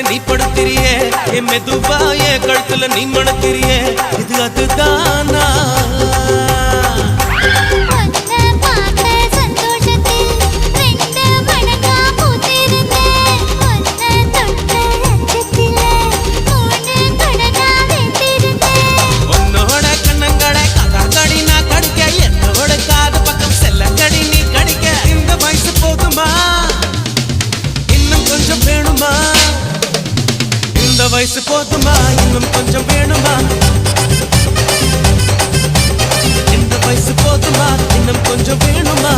மேல நீ படுத்திரியே என் மெதுவா என் கழுத்துல நீ மணத்திரியே இது அதுதானா வயசு போதுமா இன்னும் கொஞ்சம் வேணுமா இந்த வயசு போதுமா இன்னும் கொஞ்சம் வேணுமா